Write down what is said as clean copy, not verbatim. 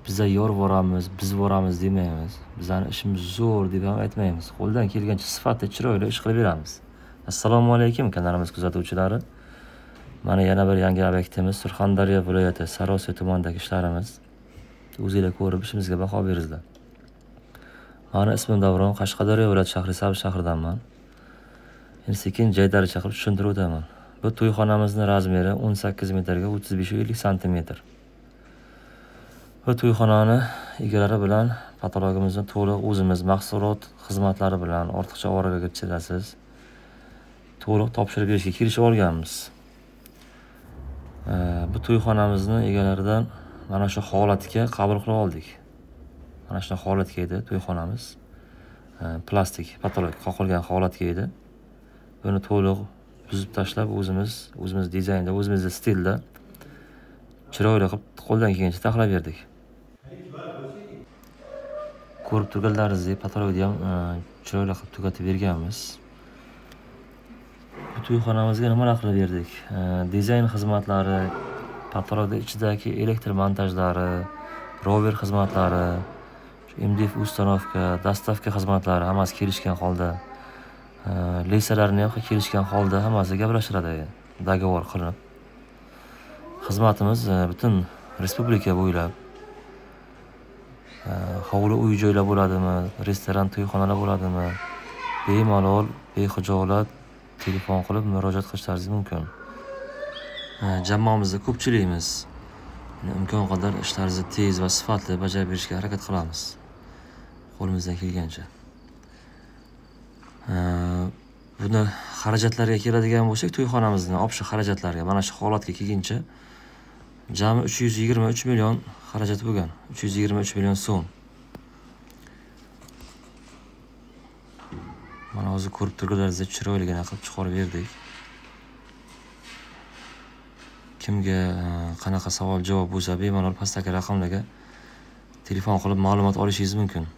biza yor boramiz, biz boramiz demaymiz. Bizning ishimiz zo'r deb ham aytmaymiz. Qo'ldan kelgancha sifatli, chiroyli ish qilib beramiz. Assalomu alaykum kanalimiz kuzatuvchilari. Mana yana bir yangi obyektimiz Surxondaryo viloyati Sariosiyo tumanidagi ishlarimiz. O'zingizlar ko'rib ishimizga baho beringizlar. Mani ismim Davron, Qashqadaryo viloyati Shahrisabz shahridanman. Endi sekin joylari chaqirib tushuntirib o'taman. Bu to'yxonamizning razmeri 18 metrga 35-50 sm. Bu to'yxonani egalari bilan patologimizni to'liq o'zimiz mahsulot xizmatlari bilan ortiqcha ovoraga chidasiz to'liq topshirib berishga kelishib olganmiz. Bu to'yxonamizni egalaridan mana shu holatga qabul qilib oldik. Mana shu holatga edi to'yxonamiz. Plastik patolog qoqilgan holatga edi. Buni to'liq buzib tashlab o'zimiz dizaynda, o'zimiz stilda chiroyli qilib qo'ldan kelgancha taxlab berdik. Ko'rib turganlaringizdek patologni ham chiroyli qilib tugatib berganmiz. Bu to'yxonamizga nimalar qilib berdik? Dizayn xizmatlari, patologda ichidagi elektr montajlari, rover xizmatlari, MDF ustanovka, dastavka xizmatlari hammasi kelishgan holda. Leysalarini ham kelishgan holda hammasi gaplashiladi, dogovor qilinib. Xizmatimiz butun respublika bo'ylab hovli uy-joylar bo'ladimi, restoran, to'yxonalar bo'ladimi, bemalol, bexijolat telefon qilib murojaat qilishlaringiz mumkin. Jamoamizda ko'pchiligimiz imkon qadar ishlaringizni tez va sifatli bajarib berishga harakat qilamiz. Qo'limizdan kelgancha. Buni xarajatlarga keladigan bo'lsak, to'yxonamizning opsha xarajatlariga mana shu holatga kelguncha jami 323 million xarajat bo'lgan. 323 million so'm. Mana hozir ko'rib turganlaringizdek chiroyligina qilib chiqarib berdik. Kimga qanaqa savol javob bo'lsa, bemalol pastdagi raqamlarga telefon qilib ma'lumot olishingiz mumkin.